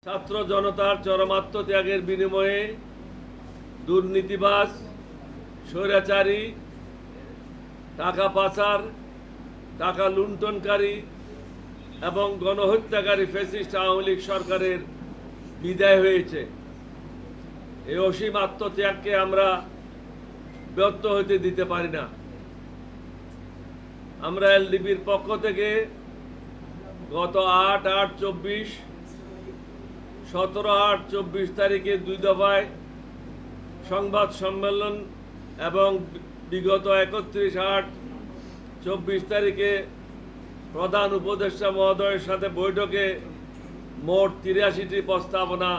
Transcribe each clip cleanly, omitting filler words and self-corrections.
ছাত্র জনতার চরম আত্মত্যাগের বিনিময়ে দুর্নীতিবাজ, স্বৈরাচারী, টাকা পাচার, টাকা লুণ্ঠনকারী এবং গণহত্যাকারী ফ্যাসিস্ট আওয়ামী লীগ সরকারের বিদায় হয়েছে। এই অসীম আত্মত্যাগকে আমরা ব্যর্থ হতে দিতে পারি না। আমরা এলডিপির পক্ষ থেকে গত 8/8/24, 17/8/24 তারিখে 2 দফায় সংবাদ সম্মেলন এবং বিগত 31/8/24 তারিখে প্রধান উপদেষ্টা মহোদয়ের সাথে বৈঠকে মোট 83টি প্রস্তাবনা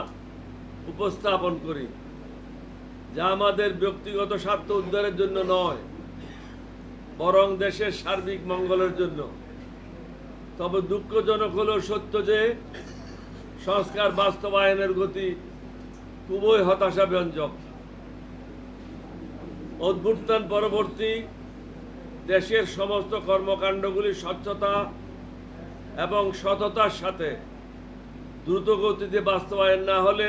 উপস্থাপন করি, যা আমাদের ব্যক্তিগত স্বার্থ উদ্ধারের জন্য নয়, বরং দেশের সার্বিক মঙ্গলের জন্য। তবে দুঃখজনক হলেও সত্য যে সংস্কার বাস্তবায়নের গতি খুবই হতাশাব্যঞ্জক। অভ্যুত্থান পরবর্তী দেশের সমস্ত কর্মকাণ্ডগুলি স্বচ্ছতা এবং সততার সাথে দ্রুত গতিতে বাস্তবায়ন না হলে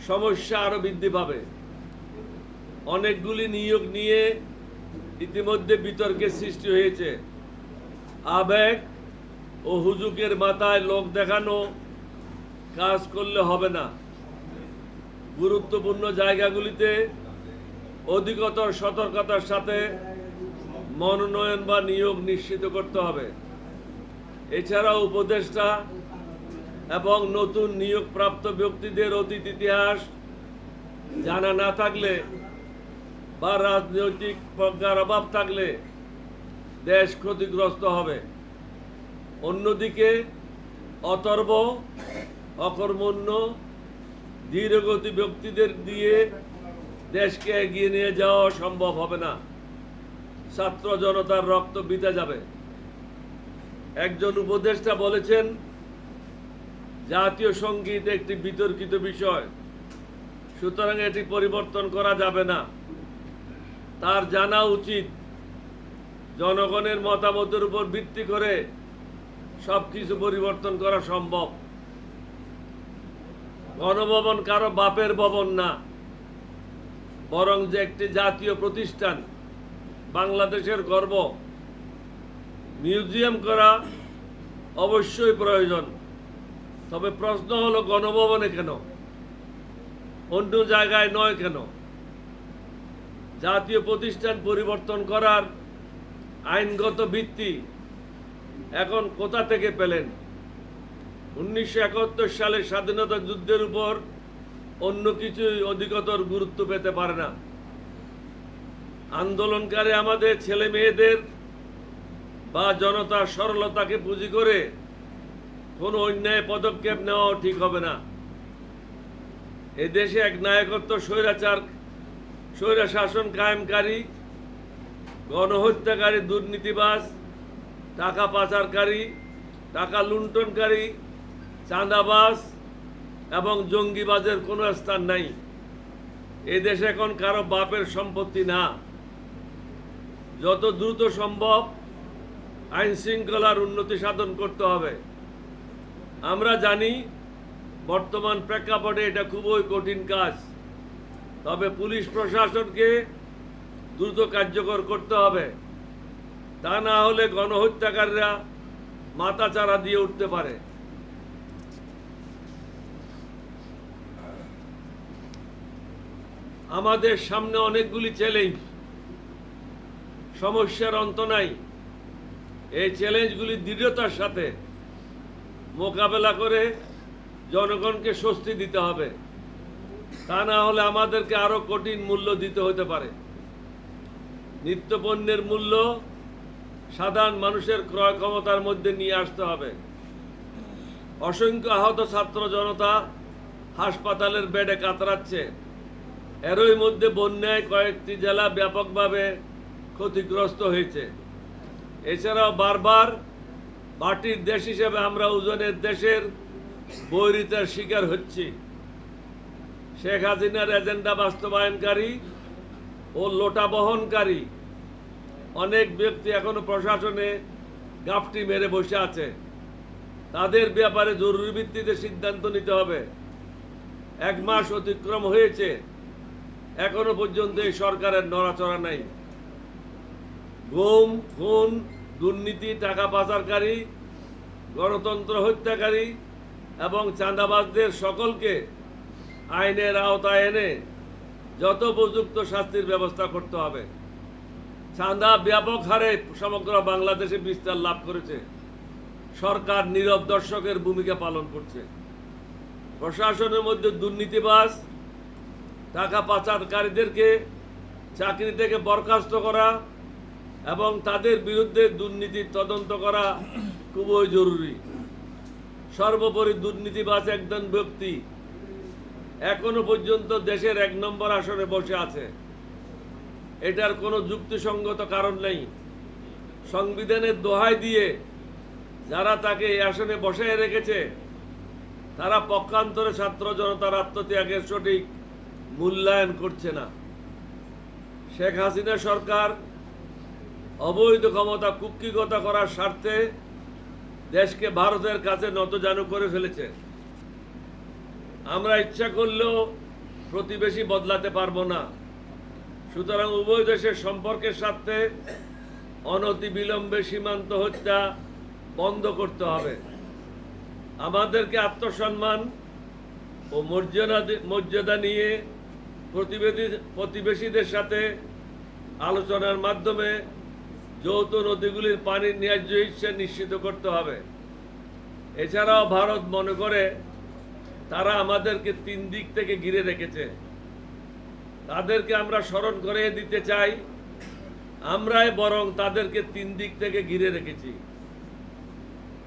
সমস্যা আরও বৃদ্ধি পাবে। অনেকগুলি নিয়োগ নিয়ে ইতিমধ্যে বিতর্কের সৃষ্টি হয়েছে। আবেগ ও হুজুকের মাথায় লোক দেখানো কাজ করলে হবে না। গুরুত্বপূর্ণ জায়গাগুলিতে অধিকতর সতর্কতার সাথে মনোনয়ন বা নিয়োগ নিশ্চিত করতে হবে। এছাড়াও উপদেষ্টা এবং নতুন নিয়োগপ্রাপ্ত ব্যক্তিদের অতীত ইতিহাস জানা না থাকলে বা রাজনৈতিক প্রজ্ঞার অভাব থাকলে দেশ ক্ষতিগ্রস্ত হবে। অন্যদিকে অতর্ব, অকর্মণ্য, ধীরগতি ব্যক্তিদের দিয়ে দেশকে এগিয়ে নিয়ে যাওয়া সম্ভব হবে না। ছাত্র জনতার রক্ত বিতে যাবে। একজন উপদেষ্টা বলেছেন, জাতীয় সঙ্গীত একটি বিতর্কিত বিষয়, সুতরাং এটি পরিবর্তন করা যাবে না। তার জানা উচিত জনগণের মতামতের উপর ভিত্তি করে সবকিছু পরিবর্তন করা সম্ভব। গণভবন কারো বাপের ভবন না, বরং যে একটি জাতীয় প্রতিষ্ঠান, বাংলাদেশের গর্ব। মিউজিয়াম করা অবশ্যই প্রয়োজন, তবে প্রশ্ন হলো গণভবনে কেন, অন্য জায়গায় নয় কেন? জাতীয় প্রতিষ্ঠান পরিবর্তন করার আইনগত ভিত্তি এখন কোথা থেকে পেলেন? 1971 সালের স্বাধীনতা যুদ্ধের উপর অন্য কিছুই অধিকতর গুরুত্ব পেতে পারে না। আন্দোলনকারী আমাদের ছেলে মেয়েদের বা জনতার সরলতাকে পুঁজি করে কোনো অন্যায় পদক্ষেপ নেওয়াও ঠিক হবে না। এদেশে এক নায়কত্ব স্বৈরা শাসন কায়েমকারী, গণহত্যাকারী, দুর্নীতিবাজ, টাকা পাচারকারী, টাকা লুণ্ঠনকারী, চাঁদাবাজ এবং জঙ্গিবাজের কোনো স্থান নাই। এই দেশ এখন কারো বাপের সম্পত্তি না। যত দ্রুত সম্ভব আইন শৃঙ্খলার উন্নতি সাধন করতে হবে। আমরা জানি বর্তমান প্রেক্ষাপটে এটা খুবই কঠিন কাজ, তবে পুলিশ প্রশাসনকে দ্রুত কার্যকর করতে হবে। তা না হলে গণহত্যাকারীরা মাথাচাড়া দিয়ে উঠতে পারে। আমাদের সামনে অনেকগুলি চ্যালেঞ্জ, সমস্যার অন্ত নাই। এই চ্যালেঞ্জগুলি দৃঢ়তার সাথে মোকাবেলা করে জনগণকে স্বস্তি দিতে হবে। তা না হলে আমাদেরকে আরো কঠিন মূল্য দিতে হতে পারে। নিত্যপণ্যের মূল্য সাধারণ মানুষের ক্রয় ক্ষমতার মধ্যে নিয়ে আসতে হবে। অসংখ্য আহত ছাত্র জনতা হাসপাতালের বেডে কাতরাচ্ছে। এরই মধ্যে বন্যায় কয়েকটি জেলা ব্যাপকভাবে ক্ষতিগ্রস্ত হয়েছে। এছাড়াও বারবার মাটির দেশ হিসেবে আমরা ওজনের দেশের বৈরিতার শিকার হচ্ছি। শেখ হাসিনার এজেন্ডা বাস্তবায়নকারী ও লোটা বহনকারী অনেক ব্যক্তি এখনো প্রশাসনে গাপটি মেরে বসে আছে। তাদের ব্যাপারে জরুরি ভিত্তিতে সিদ্ধান্ত নিতে হবে। 1 মাস অতিক্রম হয়েছে, এখনো পর্যন্ত এই সরকারের নড়াচড়া নাই। গুম, খুন, দুর্নীতি, টাকা পাচারকারী, গণতন্ত্র হত্যাকারী এবং চাঁদাবাজদের সকলকে আইনের আওতায় এনে যথোপযুক্ত শাস্তির ব্যবস্থা করতে হবে। চাঁদা ব্যাপক হারে সমগ্র বাংলাদেশে বিস্তার লাভ করেছে। সরকার নীরব দর্শকের ভূমিকা পালন করছে। প্রশাসনের মধ্যে দুর্নীতিবাজ, টাকা পাচারকারীদেরকে চাকরি থেকে বরখাস্ত করা এবং তাদের বিরুদ্ধে দুর্নীতির তদন্ত করা খুবই জরুরি। সর্বোপরি দুর্নীতিবাজ একজন ব্যক্তি এখনো পর্যন্ত দেশের 1 নম্বর আসনে বসে আছে। এটার কোনো যুক্তিসঙ্গত কারণ নেই। সংবিধানের দোহাই দিয়ে যারা তাকে এই আসনে বসায় রেখেছে, তারা পক্ষান্তরে ছাত্র জনতার আত্মত্যাগের সঠিক মূল্যায়ন করছে না। শেখ হাসিনা সরকার অবৈধ ক্ষমতা কুক্ষিগত করার স্বার্থে দেশকে ভারতের কাছে নতজানু করে ফেলেছে। আমরা ইচ্ছা করলেও প্রতিবেশী বদলাতে পারবো না। সুতরাং উভয় দেশের সম্পর্কের স্বার্থে অনতিবিলম্বে সীমান্ত হত্যা বন্ধ করতে হবে। আমাদেরকে আত্মসম্মান ও মর্যাদা নিয়ে প্রতিবেশীদের সাথে আলোচনার মাধ্যমে যৌথ নদীগুলির পানির ন্যায্য হিস্যা নিশ্চিত করতে হবে। এছাড়াও ভারত মনে করে তারা আমাদেরকে 3 দিক থেকে ঘিরে রেখেছে। তাদেরকে আমরা স্মরণ করে দিতে চাই, আমরাই বরং তাদেরকে 3 দিক থেকে ঘিরে রেখেছি।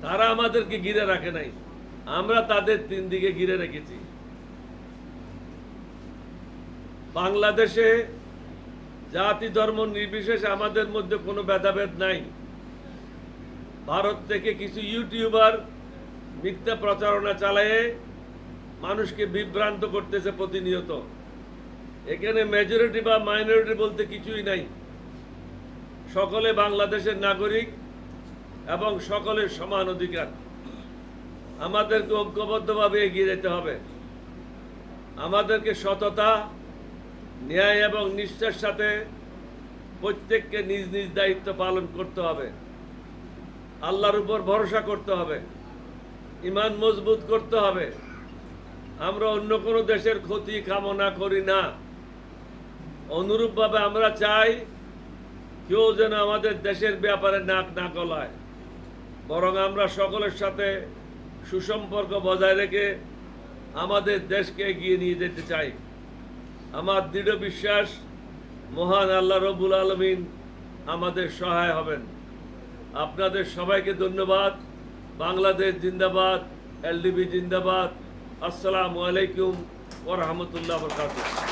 তারা আমাদেরকে ঘিরে রাখে নাই, আমরা তাদের 3 দিকে ঘিরে রেখেছি। বাংলাদেশে জাতি ধর্ম নির্বিশেষে আমাদের মধ্যে কোনো ভেদাভেদ নাই। ভারত থেকে কিছু ইউটিউবার মিথ্যা প্রচারণা চালায়ে মানুষকে বিভ্রান্ত করতেছে প্রতিনিয়ত। এখানে মেজরিটি বা মাইনরিটি বলতে কিছুই নাই। সকলে বাংলাদেশের নাগরিক এবং সকলের সমান অধিকার। আমাদেরকে ঐক্যবদ্ধভাবে এগিয়ে যেতে হবে। আমাদেরকে সততা, ন্যায় এবং নিষ্ঠার সাথে প্রত্যেককে নিজ নিজ দায়িত্ব পালন করতে হবে। আল্লাহর উপর ভরসা করতে হবে, ঈমান মজবুত করতে হবে। আমরা অন্য কোনো দেশের ক্ষতি কামনা করি না। অনুরূপভাবে আমরা চাই কেউ যেন আমাদের দেশের ব্যাপারে নাক না গলায়, বরং আমরা সকলের সাথে সুসম্পর্ক বজায় রেখে আমাদের দেশকে এগিয়ে নিয়ে যেতে চাই। আমার দৃঢ় বিশ্বাস মহান আল্লাহ রব্বুল আলামিন আমাদের সহায় হবেন। আপনাদের সবাইকে ধন্যবাদ। বাংলাদেশ জিন্দাবাদ, এলডিবি জিন্দাবাদ। আসসালামু আলাইকুম ওয়া রাহমাতুল্লাহি ওয়া বারাকাতুহু।